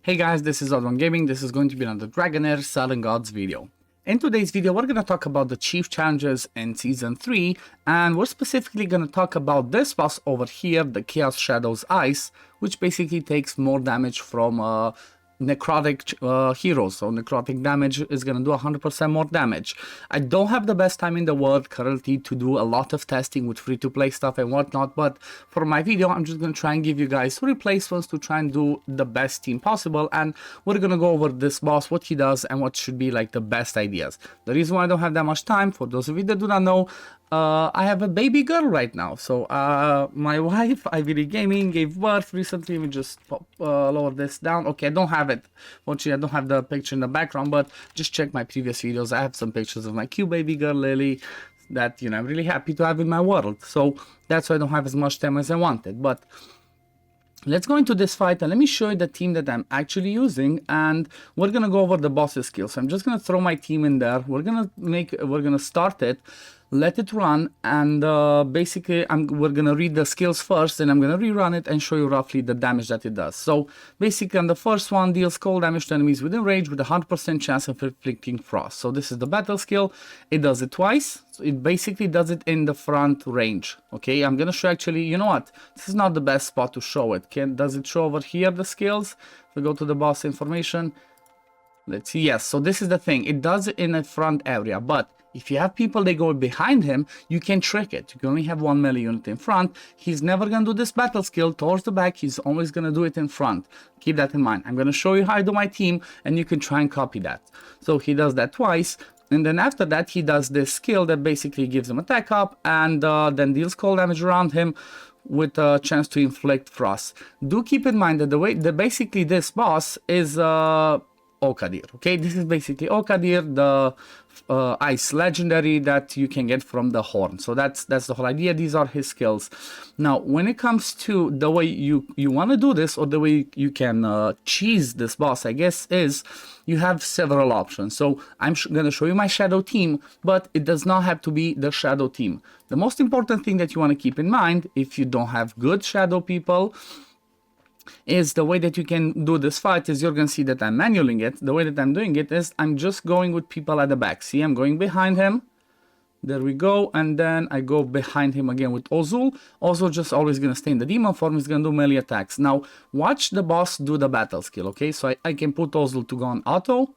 Hey guys, this is OddOneGaming. This is going to be another Dragonheir SilentGods video. In today's video, we're going to talk about the chief challenges in Season 3, and we're specifically going to talk about this boss over here, the Chaos Shadows Ice, which basically takes more damage from necrotic heroes. So necrotic damage is going to do 100% more damage. I don't have the best time in the world currently to do a lot of testing with free-to-play stuff and whatnot, but for my video I'm just going to try and give you guys replacements to try and do the best team possible, and we're going to go over this boss, what he does and what should be like the best ideas. The reason why I don't have that much time, for those of you that do not know, I have a baby girl right now. So my wife, OddOneGaming, gave birth recently. We just lower this down. Okay, I don't have it. Fortunately, I don't have the picture in the background, but just check my previous videos. I have some pictures of my cute baby girl, Lily, that, you know, I'm really happy to have in my world. So that's why I don't have as much time as I wanted. But let's go into this fight and let me show you the team that I'm actually using, and we're gonna go over the boss's skills. So I'm just gonna throw my team in there. We're gonna start it, let it run, and basically we're gonna read the skills first, and I'm gonna rerun it and show you roughly the damage that it does. So basically on the first one, deals cold damage to enemies within range with a 100% chance of inflicting frost. So this is the battle skill. It does it twice. So it basically does it in the front range. Okay, I'm gonna show, actually, you know what, this is not the best spot to show it. Does it show over here the skills? If we go to the boss information, let's see. Yes, so this is the thing, it does it in the front area, but if you have people that go behind him, you can trick it. You can only have one melee unit in front. He's never gonna do this battle skill towards the back. He's always gonna do it in front. Keep that in mind. I'm gonna show you how I do my team, and you can try and copy that. So he does that twice, and then after that he does this skill that basically gives him attack up, and then deals cold damage around him with a chance to inflict frost. Do keep in mind that the way that basically this boss is Okadir. Okay, this is basically Okadir, the ice legendary that you can get from the horn. So that's the whole idea. These are his skills. Now when it comes to the way you want to do this, or the way you can cheese this boss, I guess, is you have several options. So I'm gonna show you my shadow team, but it does not have to be the shadow team. The most important thing that you want to keep in mind, if you don't have good shadow people, is the way that you can do this fight is you're gonna see that I'm manualing it. The way that I'm doing it is I'm just going with people at the back. See, I'm going behind him. There we go, and then I go behind him again with Ozul. Ozul just always gonna stay in the demon form. He's gonna do melee attacks. Now watch the boss do the battle skill. Okay, so I can put Ozul to go on auto.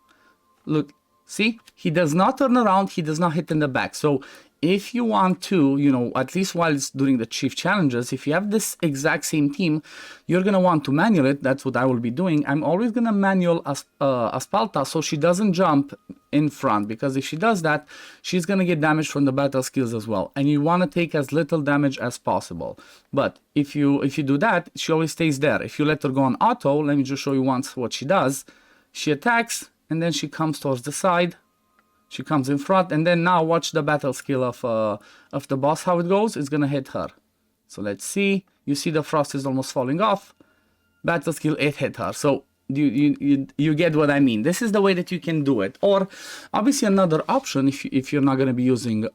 Look, see, he does not turn around, he does not hit in the back. So if you want to, you know, at least while it's during the chief challenges, if you have this exact same team, you're gonna want to manual it. That's what I will be doing. I'm always gonna manual Aspalta so she doesn't jump in front, because if she does that, she's gonna get damage from the battle skills as well, and you want to take as little damage as possible. But if you do that, she always stays there. If you let her go on auto, let me just show you once what she does. She attacks, and then she comes towards the side. She comes in front, and then now watch the battle skill of the boss, how it goes. It's gonna hit her. So let's see. You see the frost is almost falling off. Battle skill, it hit her. So you get what I mean. This is the way that you can do it. Or obviously another option, if you're not going to be using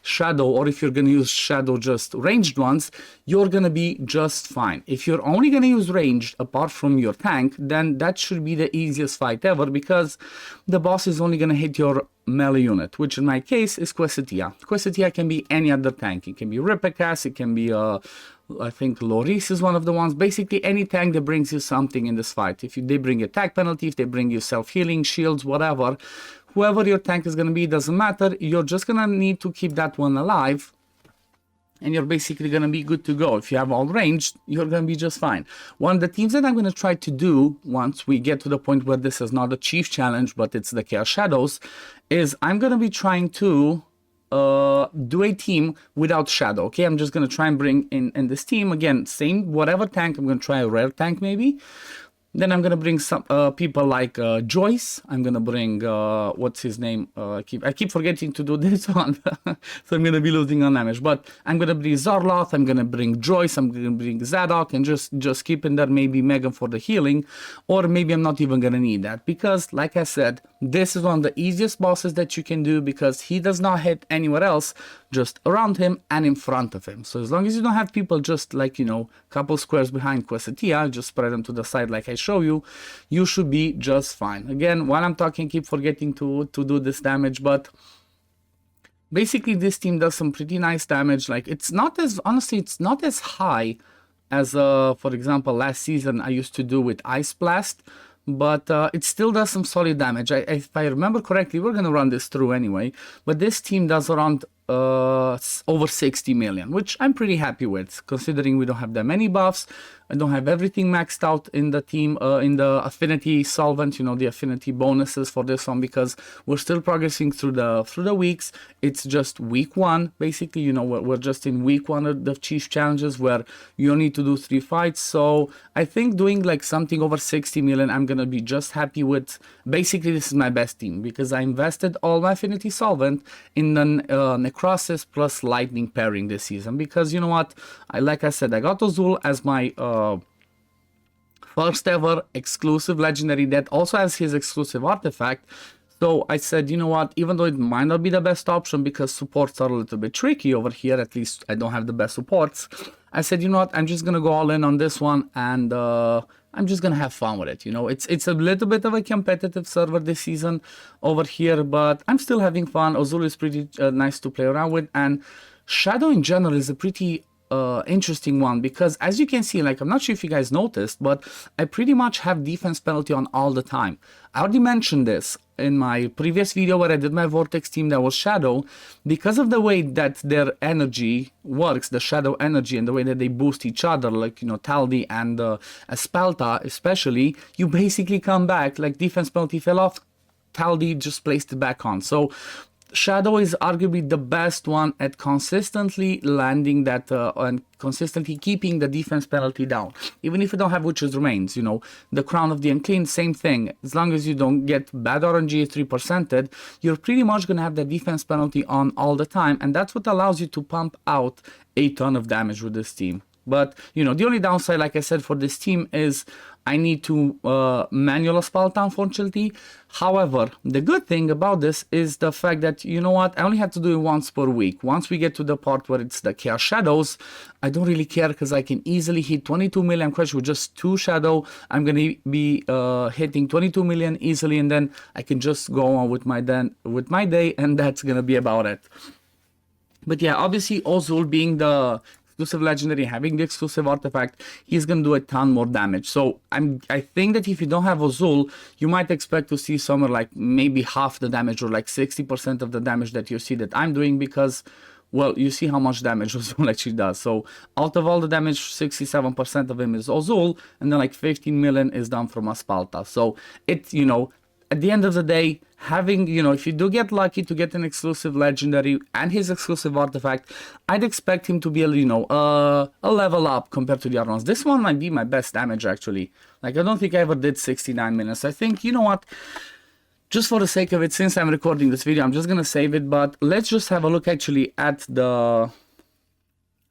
shadow, or if you're going to use shadow just ranged ones, you're going to be just fine. If you're only going to use ranged apart from your tank, then that should be the easiest fight ever, because the boss is only going to hit your melee unit, which in my case is Quesetia. Quesetia can be any other tank. It can be Ripekas, it can be I think Loris is one of the ones. Basically any tank that brings you something in this fight. If they bring attack penalty, if they bring you self-healing, shields, whatever, whoever your tank is going to be, doesn't matter. You're just going to need to keep that one alive, and you're basically going to be good to go. If you have all ranged, you're going to be just fine. One of the teams that I'm going to try to do once we get to the point where this is not a chief challenge, but it's the Chaos Shadows, is I'm going to be trying to do a team without shadow. Okay, I'm just going to try and bring in this team, again, same whatever tank. I'm going to try a rare tank maybe. Then I'm gonna bring some people like Joyce. I'm gonna bring what's his name? I keep forgetting to do this one, so I'm gonna be losing on damage. But I'm gonna bring Zorloth. I'm gonna bring Joyce. I'm gonna bring Zadok, and just keep in there maybe Megan for the healing, or maybe I'm not even gonna need that, because like I said, this is one of the easiest bosses that you can do, because he does not hit anywhere else. just around him and in front of him. So as long as you don't have people just like, you know, couple squares behind Quesetia, just spread them to the side like I show you, you should be just fine. Again, while I'm talking, keep forgetting to do this damage, but basically this team does some pretty nice damage. Like, it's not as, honestly, it's not as high as, for example, last season I used to do with Ice Blast, but it still does some solid damage. If I remember correctly, we're going to run this through anyway, but this team does around over 60 million, which I'm pretty happy with, considering we don't have that many buffs. I don't have everything maxed out in the team, in the affinity solvent, you know, the affinity bonuses for this one, because we're still progressing through the weeks. It's just week 1, basically, you know, we're just in week 1 of the Chief Challenges, where you only need to do 3 fights. So I think doing like something over 60 million, I'm gonna be just happy with. Basically, this is my best team, because I invested all my affinity solvent in the Necrosis plus lightning pairing this season, because you know what, like I said, I got Ozul as my first ever exclusive legendary that also has his exclusive artifact. So I said, you know what, even though it might not be the best option because supports are a little bit tricky over here, at least I don't have the best supports, I said, you know what, I'm just gonna go all in on this one, and I'm just gonna have fun with it. You know, it's a little bit of a competitive server this season over here, but I'm still having fun. Ozul is pretty nice to play around with, and Shadow in general is a pretty interesting one, because as you can see, like, I'm not sure if you guys noticed, but I pretty much have defense penalty on all the time. I already mentioned this in my previous video where I did my Vortex team that was Shadow. Because of the way that their energy works, the Shadow energy, and the way that they boost each other, like, you know, Taldi and Espalta especially, you basically come back, like, defense penalty fell off, Taldi just placed it back on. So Shadow is arguably the best one at consistently landing that and consistently keeping the defense penalty down. Even if you don't have Witch's Remains, you know, the Crown of the Unclean, same thing. As long as you don't get bad RNG 3%, you're pretty much going to have the defense penalty on all the time. And that's what allows you to pump out a ton of damage with this team. But, you know, the only downside, like I said, for this team is I need to manual Espalta, unfortunately. However, the good thing about this is the fact that, you know what, I only have to do it once per week. Once we get to the part where it's the Chaos Shadows, I don't really care, because I can easily hit 22 million crush with just 2 Shadow. I'm going to be hitting 22 million easily, and then I can just go on with my day, and that's going to be about it. But yeah, obviously Ozul being the exclusive legendary, having the exclusive artifact, he's gonna do a ton more damage. So I think that if you don't have Ozul, you might expect to see somewhere like maybe half the damage, or like 60% of the damage that you see that I'm doing, because, well, you see how much damage Ozul actually does. So out of all the damage, 67% of him is Ozul, and then like 15 million is done from Espalta. So it, you know, at the end of the day, having, you know, if you do get lucky to get an exclusive legendary and his exclusive artifact, I'd expect him to be, you know, a level up compared to the other ones. This one might be my best damage, actually. Like, I don't think I ever did 69 minutes. I think, you know what, just for the sake of it, since I'm recording this video, I'm just gonna save it, but let's just have a look actually at the...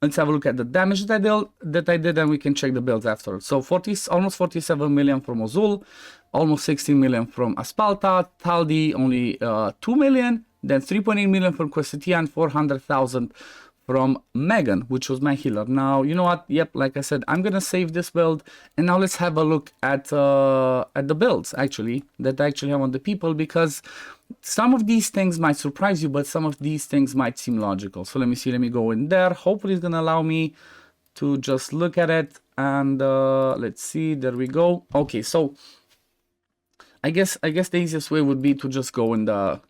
Let's have a look at the damage that I did, and we can check the builds after. So almost 47 million from Ozul, almost 16 million from Espalta, Taldi only 2 million, then 3.8 million from Quesetia, and 400,000 from Megan, which was my healer. Now, you know what? Yep, like I said, I'm gonna save this build, and now let's have a look at the builds actually that I actually have on the people, because some of these things might surprise you, but some of these things might seem logical. So let me see, let me go in there. Hopefully it's gonna allow me to just look at it, and let's see, there we go. Okay, so I guess the easiest way would be to just go in the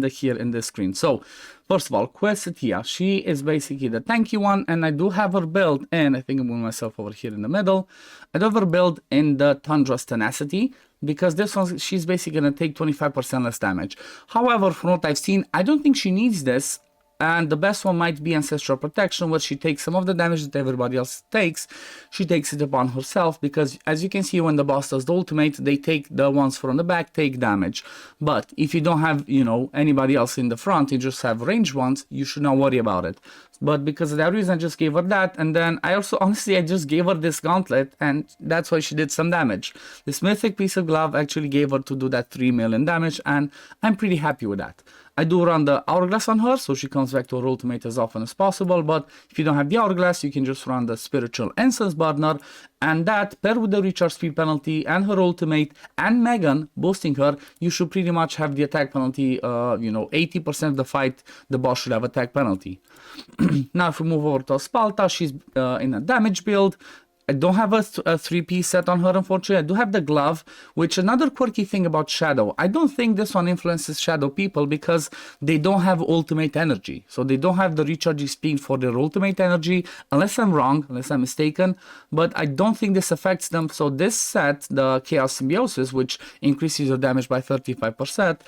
here in the screen. So first of all, Quesetia, she is basically the tanky one, and I do have her build, and I think I'm moving myself over here in the middle. I do have her build in the Tundra's Tenacity, because this one, she's basically going to take 25% less damage. However, from what I've seen, I don't think she needs this, and the best one might be Ancestral Protection, where she takes some of the damage that everybody else takes. She takes it upon herself, because as you can see, when the boss does the ultimate, they take the ones from the back, take damage. But if you don't have, you know, anybody else in the front, you just have ranged ones, you should not worry about it. But because of that reason, I just gave her that, and then I also, honestly, I just gave her this gauntlet, and that's why she did some damage. This mythic piece of glove actually gave her to do that 3 million damage, and I'm pretty happy with that. I do run the Hourglass on her, so she comes back to her ultimate as often as possible, but if you don't have the Hourglass, you can just run the Spiritual Incense Burner, and that, paired with the recharge speed penalty and her ultimate, and Megan boosting her, you should pretty much have the attack penalty, 80% of the fight, the boss should have attack penalty. Now if we move over to Spalta, she's in a damage build. I don't have a 3-piece set on her, unfortunately. I do have the glove, which another quirky thing about Shadow. I don't think this one influences Shadow people because they don't have ultimate energy. So they don't have the recharging speed for their ultimate energy, unless I'm wrong, unless I'm mistaken. But I don't think this affects them. So this set, the Chaos Symbiosis, which increases your damage by 35%,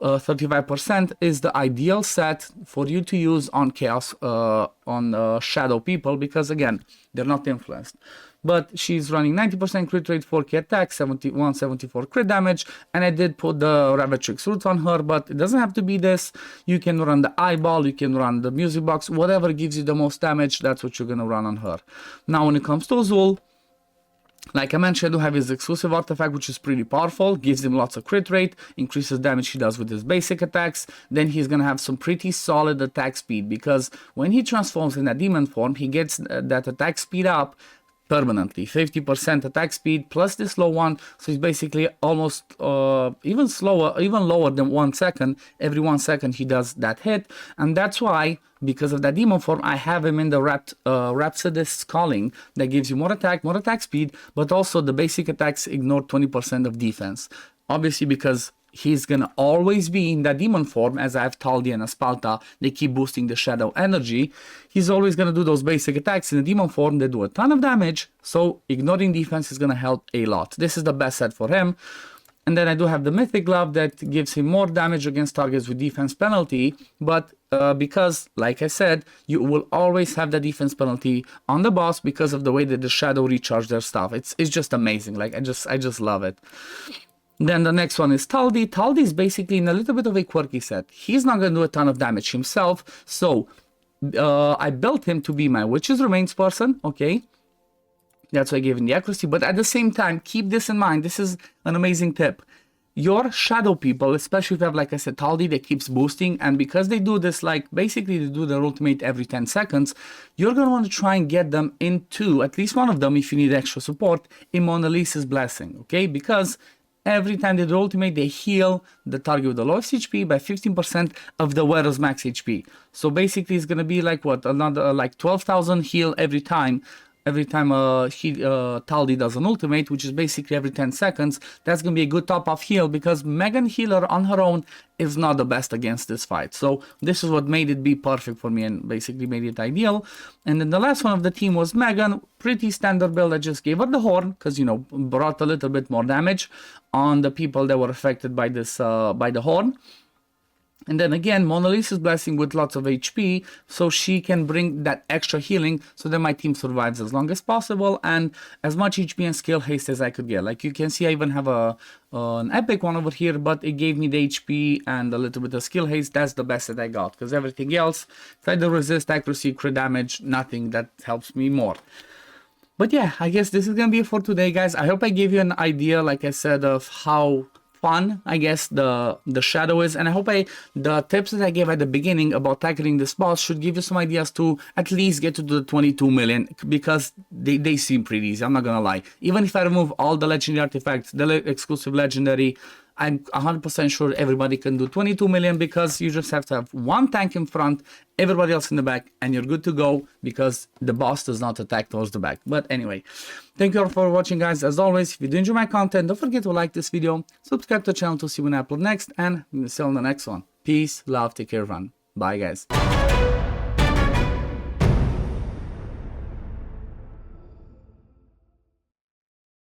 35% is the ideal set for you to use on Chaos, on Shadow people, because again, they're not influenced. But she's running 90% crit rate, 4k attack, 174 crit damage, and I did put the Ravatrix Roots on her, but it doesn't have to be this. You can run the Eyeball, you can run the Music Box, whatever gives you the most damage, that's what you're gonna run on her. Now when it comes to Azul, like I mentioned, I do have his exclusive artifact, which is pretty powerful, gives him lots of crit rate, increases damage he does with his basic attacks. Then he's gonna have some pretty solid attack speed, because when he transforms in a demon form, he gets that attack speed up permanently, 50% attack speed plus this low one, so he's basically almost even lower than 1 second. Every 1 second he does that hit, and that's why, because of that demon form, I have him in the Rhapsodist's Calling, that gives you more attack speed, but also the basic attacks ignore 20% of defense. Obviously, because he's gonna always be in that demon form, as I have Taldi and Aspalta, they keep boosting the shadow energy. He's always gonna do those basic attacks in the demon form, they do a ton of damage, so ignoring defense is gonna help a lot. This is the best set for him. And then I do have the Mythic Glove that gives him more damage against targets with defense penalty, but because, like I said, you will always have the defense penalty on the boss because of the way that the shadow recharge their stuff. It's just amazing. Like I just love it. Then the next one is Taldi. Taldi is basically in a little bit of a quirky set. He's not going to do a ton of damage himself, so I built him to be my Witch's Remains person, okay? That's why I gave him the accuracy, but at the same time, keep this in mind. This is an amazing tip. Your shadow people, especially if you have, like I said, Taldi that keeps boosting, and because they do this, like, basically they do their ultimate every 10 seconds, you're going to want to try and get them into, at least one of them, if you need extra support, in Mona Lisa's Blessing, okay? Because every time they do ultimate, they heal the target with the lowest HP by 15% of the wearer's max HP. So basically it's going to be like, what, another, like 12,000 heal every time Taldi does an ultimate, which is basically every 10 seconds. That's going to be a good top-off heal, because Megan Healer on her own is not the best against this fight. So this is what made it be perfect for me and basically made it ideal. And then the last one of the team was Megan. Pretty standard build. I just gave her the horn because, you know, brought a little bit more damage on the people that were affected by this, by the horn. And then again, Mona Lisa's Blessing with lots of HP, so she can bring that extra healing so that my team survives as long as possible, and as much HP and skill haste as I could get. Like you can see, I even have an epic one over here, but it gave me the HP and a little bit of skill haste. That's the best that I got, because everything else, side of resist, accuracy, crit damage, nothing that helps me more. But yeah, I guess this is gonna be it for today, guys. I hope I gave you an idea, like I said, of how fun, I guess, the shadow is, and I hope the tips that I gave at the beginning about tackling this boss should give you some ideas to at least get to the 22 million, because they seem pretty easy, I'm not gonna lie. Even if I remove all the legendary artifacts, the exclusive legendary, I'm 100% sure everybody can do 22 million, because you just have to have one tank in front, everybody else in the back, and you're good to go, because the boss does not attack towards the back. But anyway, thank you all for watching, guys. As always, if you do enjoy my content, don't forget to like this video, subscribe to the channel to see when I upload next, and we'll see you on the next one. Peace, love, take care, everyone. Bye, guys.